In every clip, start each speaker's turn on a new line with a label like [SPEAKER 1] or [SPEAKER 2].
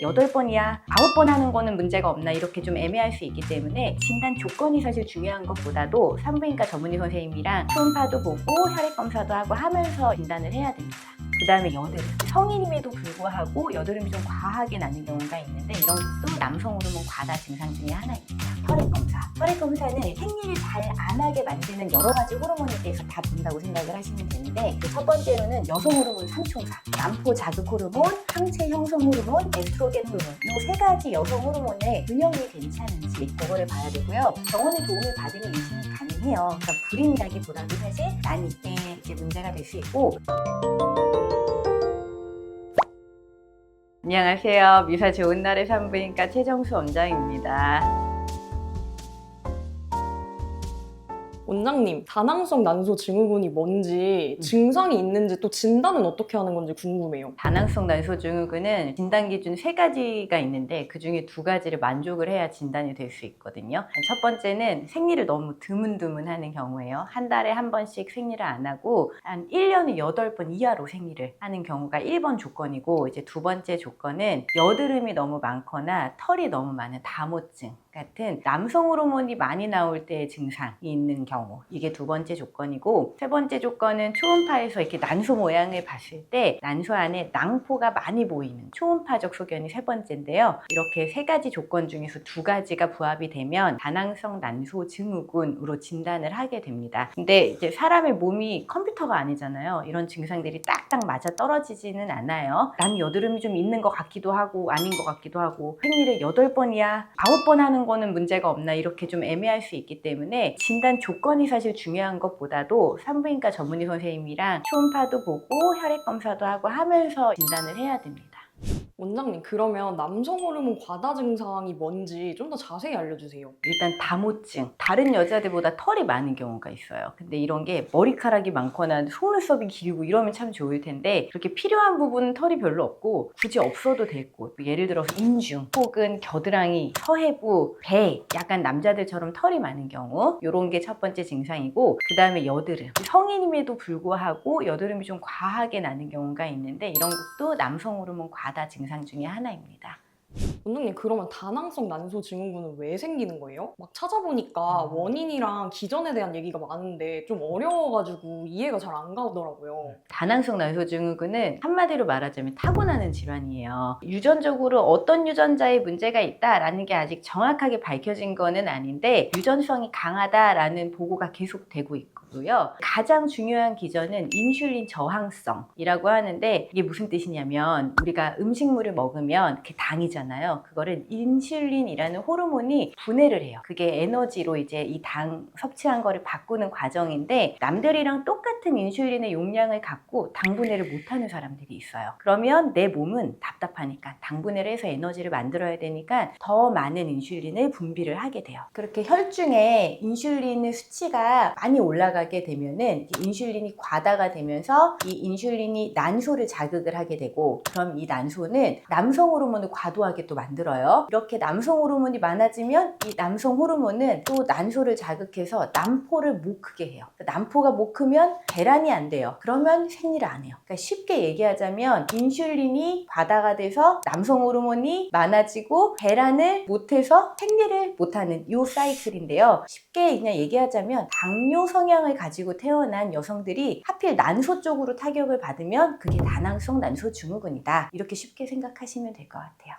[SPEAKER 1] 8번 이하 9번 하는 거는 문제가 없나 이렇게 좀 애매할 수 있기 때문에 진단 조건이 사실 중요한 것보다도 산부인과 전문의 선생님이랑 초음파도 보고 혈액 검사도 하고 하면서 진단을 해야 됩니다. 그 다음에 여드름. 성인임에도 불구하고 여드름이 좀 과하게 나는 경우가 있는데 이런 것도 남성 호르몬 과다 증상 중에 하나입니다. 혈액 검사. 혈액 검사는 생리를 잘 안 하게 만드는 여러 가지 호르몬에 대해서 다 본다고 생각을 하시면 되는데 첫 번째로는 여성 호르몬 3총사, 난포 자극 호르몬, 상체 형성 호르몬, 에스트로겐 호르몬 이 세 가지 여성 호르몬의 균형이 괜찮은지 그거를 봐야 되고요. 병원의 도움을 받으면 임신이 가능해요. 그러니까 불임이라기보다도 사실 난 이때 이제 문제가 될 수 있고. 안녕하세요. 미사 좋은 날의 산부인과 최정수 원장입니다.
[SPEAKER 2] 원장님, 다낭성 난소 증후군이 뭔지, 증상이 있는지 또 진단은 어떻게 하는 건지 궁금해요.
[SPEAKER 1] 다낭성 난소 증후군은 진단 기준 3가지가 있는데 그 중에 2가지를 만족을 해야 진단이 될 수 있거든요. 첫 번째는 생리를 너무 드문드문 하는 경우예요. 한 달에 한 번씩 생리를 안 하고 한 1년에 8번 이하로 생리를 하는 경우가 1번 조건이고, 이제 2번째 조건은 여드름이 너무 많거나 털이 너무 많은 다모증 같은 남성 호르몬이 많이 나올 때의 증상이 있는 경우, 이게 2번째 조건이고, 3번째 조건은 초음파에서 이렇게 난소 모양을 봤을 때 난소 안에 낭포가 많이 보이는 초음파적 소견이 3번째인데요. 이렇게 3가지 조건 중에서 2가지가 부합이 되면 다낭성 난소 증후군으로 진단을 하게 됩니다. 근데 이제 사람의 몸이 컴퓨터가 아니잖아요. 이런 증상들이 딱딱 맞아 떨어지지는 않아요. 난 여드름이 좀 있는 것 같기도 하고 아닌 것 같기도 하고, 생리를 8번 이하 9번 하는 거는 문제가 없나 이렇게 좀 애매할 수 있기 때문에 진단 조건이 사실 중요한 것보다도 산부인과 전문의 선생님이랑 초음파도 보고 혈액 검사도 하고 하면서 진단을 해야 됩니다.
[SPEAKER 2] 원장님, 그러면 남성 호르몬 과다 증상이 뭔지 좀 더 자세히 알려주세요.
[SPEAKER 1] 일단 다모증, 다른 여자들보다 털이 많은 경우가 있어요. 근데 이런 게 머리카락이 많거나 속눈썹이 길고 이러면 참 좋을 텐데 그렇게 필요한 부분은 털이 별로 없고 굳이 없어도 되고, 예를 들어서 인중 혹은 겨드랑이, 서해부, 배, 약간 남자들처럼 털이 많은 경우, 이런 게 첫 번째 증상이고, 그 다음에 여드름. 성인임에도 불구하고 여드름이 좀 과하게 나는 경우가 있는데 이런 것도 남성 호르몬 과다 증상 중에 하나입니다.
[SPEAKER 2] 원장님, 그러면 다낭성 난소 증후군은 왜 생기는 거예요? 막 찾아보니까 원인이랑 기전에 대한 얘기가 많은데 좀 어려워가지고 이해가 잘 안 가더라고요.
[SPEAKER 1] 다낭성 난소 증후군은 한마디로 말하자면 타고나는 질환이에요. 유전적으로 어떤 유전자에 문제가 있다라는 게 아직 정확하게 밝혀진 거는 아닌데 유전성이 강하다라는 보고가 계속되고 있고요. 가장 중요한 기전은 인슐린 저항성이라고 하는데, 이게 무슨 뜻이냐면 우리가 음식물을 먹으면 그게 당이잖아요. 그거를 인슐린이라는 호르몬이 분해를 해요. 그게 에너지로 이제 이 당 섭취한 거를 바꾸는 과정인데, 남들이랑 똑같은 인슐린의 용량을 갖고 당 분해를 못하는 사람들이 있어요. 그러면 내 몸은 답답하니까 당 분해를 해서 에너지를 만들어야 되니까 더 많은 인슐린을 분비를 하게 돼요. 그렇게 혈중에 인슐린의 수치가 많이 올라가게 되면은 인슐린이 과다가 되면서 이 인슐린이 난소를 자극을 하게 되고, 그럼 이 난소는 남성 호르몬을 과도하게 또 만들어요. 이렇게 남성 호르몬이 많아지면 이 남성 호르몬은 또 난소를 자극해서 난포를 못 크게 해요. 난포가 못 크면 배란이 안 돼요. 그러면 생리를 안 해요. 그러니까 쉽게 얘기하자면 인슐린이 과다가 돼서 남성 호르몬이 많아지고 배란을 못해서 생리를 못하는 이 사이클인데요. 쉽게 그냥 얘기하자면 당뇨 성향을 가지고 태어난 여성들이 하필 난소 쪽으로 타격을 받으면 그게 다낭성 난소 증후군이다. 이렇게 쉽게 생각하시면 될 것 같아요.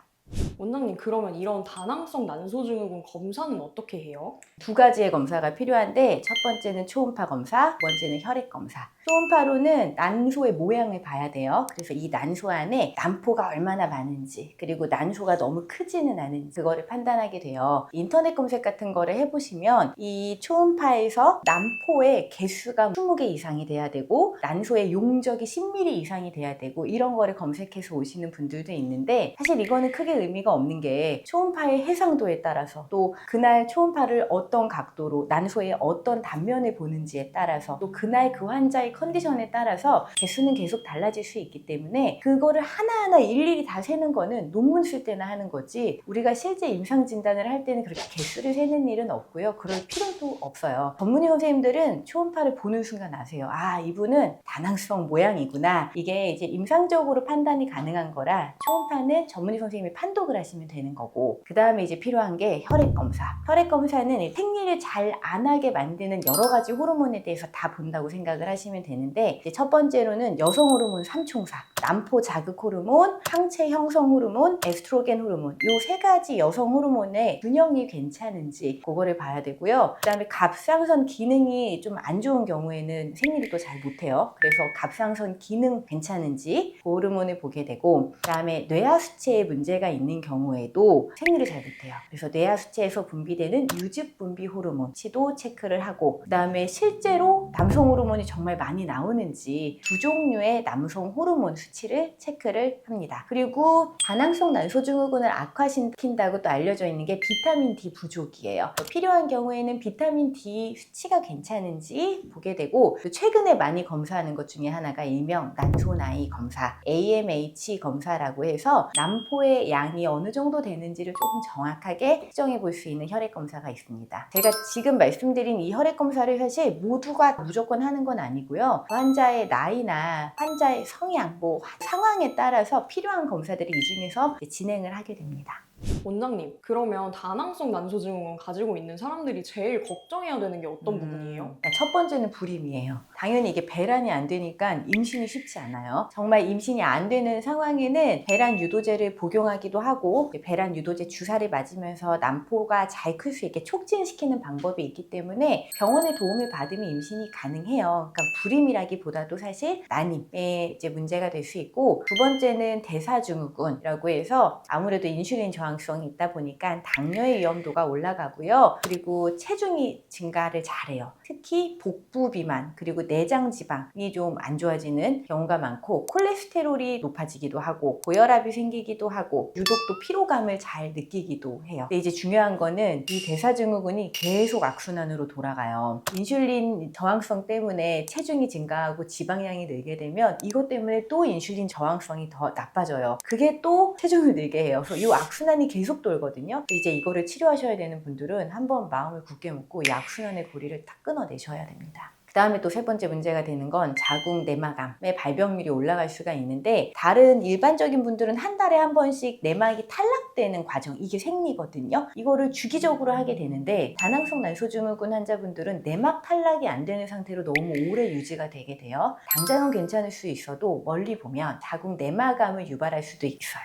[SPEAKER 2] 원장님, 그러면 이런 다낭성 난소 증후군 검사는 어떻게 해요?
[SPEAKER 1] 2가지의 검사가 필요한데, 첫 번째는 초음파 검사, 2번째는 혈액 검사. 초음파로는 난소의 모양을 봐야 돼요. 그래서 이 난소 안에 난포가 얼마나 많은지, 그리고 난소가 너무 크지는 않은지 그거를 판단하게 돼요. 인터넷 검색 같은 거를 해보시면 이 초음파에서 난포의 개수가 20개 이상이 돼야 되고 난소의 용적이 10mm 이상이 돼야 되고, 이런 거를 검색해서 오시는 분들도 있는데 사실 이거는 크게 의미가 의미가 없는 게 초음파의 해상도에 따라서 또 그날 초음파를 어떤 각도로 난소의 어떤 단면을 보는지에 따라서 또 그날 그 환자의 컨디션에 따라서 개수는 계속 달라질 수 있기 때문에 그거를 하나하나 일일이 다 세는 거는 논문 쓸 때나 하는 거지 우리가 실제 임상 진단을 할 때는 그렇게 개수를 세는 일은 없고요. 그럴 필요도 없어요. 전문의 선생님들은 초음파를 보는 순간 아세요. 아, 이분은 다낭성 모양이구나. 이게 이제 임상적으로 판단이 가능한 거라 초음파는 전문의 선생님이 판독을 하시면 되는 거고 그 다음에 이제 필요한 게 혈액 검사. 혈액 검사는 생리를 잘 안 하게 만드는 여러 가지 호르몬에 대해서 다 본다고 생각을 하시면 되는데 이제 첫 번째로는 여성 호르몬 3총사, 남포 자극 호르몬, 항체 형성 호르몬, 에스트로겐 호르몬 요 세 가지 여성 호르몬의 균형이 괜찮은지 그거를 봐야 되고요. 그 다음에 갑상선 기능이 좀 안 좋은 경우에는 생리를 또 잘 못해요. 그래서 갑상선 기능 괜찮은지 그 호르몬을 보게 되고 그 다음에 뇌하수체에 문제가 있는 경우에도 생리를 잘 못해요. 그래서 뇌하수체에서 분비되는 유즙 분비 호르몬치도 체크를 하고 그 다음에 실제로 남성 호르몬이 정말 많이 나오는지 두 종류의 남성 호르몬 수치를 체크를 합니다. 그리고 다낭성 난소증후군을 악화시킨다고 또 알려져 있는 게 비타민 D 부족이에요. 필요한 경우에는 비타민 D 수치가 괜찮은지 보게 되고 최근에 많이 검사하는 것 중에 하나가 일명 난소나이 검사 AMH 검사라고 해서 남포의 양이 어느 정도 되는지를 조금 정확하게 측정해 볼 수 있는 혈액 검사가 있습니다. 제가 지금 말씀드린 이 혈액 검사를 사실 모두가 무조건 하는 건 아니고요. 환자의 나이나 환자의 성향, 상황에 따라서 필요한 검사들이 이 중에서 진행을 하게 됩니다.
[SPEAKER 2] 원장님, 그러면 다낭성 난소증후군 가지고 있는 사람들이 제일 걱정해야 되는 게 어떤 부분이에요?
[SPEAKER 1] 첫 번째는 불임이에요. 당연히 이게 배란이 안 되니까 임신이 쉽지 않아요. 정말 임신이 안 되는 상황에는 배란 유도제를 복용하기도 하고 배란 유도제 주사를 맞으면서 난포가 잘 클 수 있게 촉진시키는 방법이 있기 때문에 병원의 도움을 받으면 임신이 가능해요. 그러니까 불임이라기보다도 사실 난임의 이제 문제가 될 수 있고 두 번째는 대사증후군이라고 해서 아무래도 인슐린 저항성이 있다 보니까 당뇨의 위험도가 올라가고요. 그리고 체중이 증가를 잘해요. 특히 복부 비만 그리고 내장 지방이 좀 안 좋아지는 경우가 많고 콜레스테롤이 높아지기도 하고 고혈압이 생기기도 하고 유독 또 피로감을 잘 느끼기도 해요. 근데 이제 중요한 거는 이 대사증후군이 계속 악순환으로 돌아가요. 인슐린 저항성 때문에 체중이 증가하고 지방량이 늘게 되면 이것 때문에 또 인슐린 저항성이 더 나빠져요. 그게 또 체중을 늘게 해요. 그래서 이 악순환이 계속 돌거든요. 이제 이거를 치료하셔야 되는 분들은 한번 마음을 굳게 먹고 이 악순환의 고리를 다 끊어내셔야 됩니다. 그 다음에 또 세 번째 문제가 되는 건 자궁 내막암의 발병률이 올라갈 수가 있는데 다른 일반적인 분들은 한 달에 한 번씩 내막이 탈락되는 과정 이게 생리거든요. 이거를 주기적으로 하게 되는데 다낭성 난소증후군 환자분들은 내막 탈락이 안 되는 상태로 너무 오래 유지가 되게 돼요. 당장은 괜찮을 수 있어도 멀리 보면 자궁 내막암을 유발할 수도 있어요.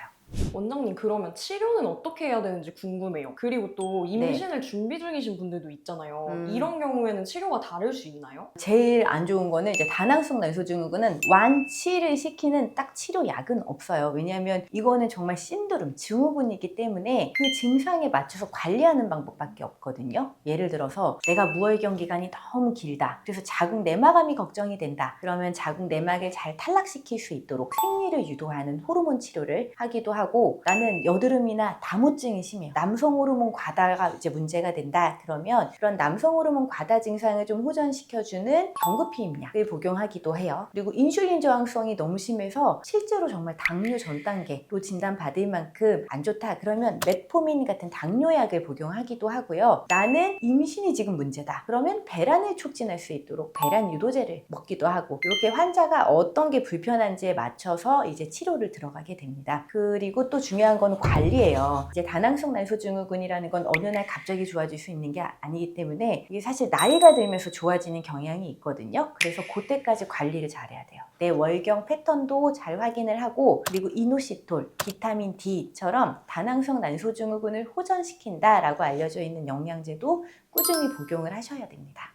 [SPEAKER 2] 원장님, 그러면 치료는 어떻게 해야 되는지 궁금해요. 그리고 또 임신을 준비 중이신 분들도 있잖아요. 이런 경우에는 치료가 다를 수 있나요?
[SPEAKER 1] 제일 안 좋은 거는 이제 다낭성 난소증후군은 완치를 시키는 딱 치료약은 없어요. 왜냐하면 이거는 정말 신드롬, 증후군이기 때문에 그 증상에 맞춰서 관리하는 방법밖에 없거든요. 예를 들어서 내가 무월경 기간이 너무 길다. 그래서 자궁 내막암이 걱정이 된다. 그러면 자궁 내막을 잘 탈락시킬 수 있도록 생리를 유도하는 호르몬 치료를 하기도 하고 나는 여드름이나 다모증이 심해요. 남성 호르몬 과다가 이제 문제가 된다. 그러면 그런 남성 호르몬 과다 증상을 좀 호전시켜주는 경구피임약을 복용하기도 해요. 그리고 인슐린 저항성이 너무 심해서 실제로 정말 당뇨 전 단계로 진단받을 만큼 안 좋다. 그러면 메포민 같은 당뇨약을 복용하기도 하고요. 나는 임신이 지금 문제다. 그러면 배란을 촉진할 수 있도록 배란 유도제를 먹기도 하고 이렇게 환자가 어떤 게 불편한지에 맞춰서 이제 치료를 들어가게 됩니다. 그리고 또 중요한 건 관리예요. 이제 다낭성 난소증후군이라는 건 어느 날 갑자기 좋아질 수 있는 게 아니기 때문에 이게 사실 나이가 들면서 좋아지는 경향이 있거든요. 그래서 그때까지 관리를 잘해야 돼요. 내 월경 패턴도 잘 확인을 하고 그리고 이노시톨, 비타민 D처럼 다낭성 난소증후군을 호전시킨다라고 알려져 있는 영양제도 꾸준히 복용을 하셔야 됩니다.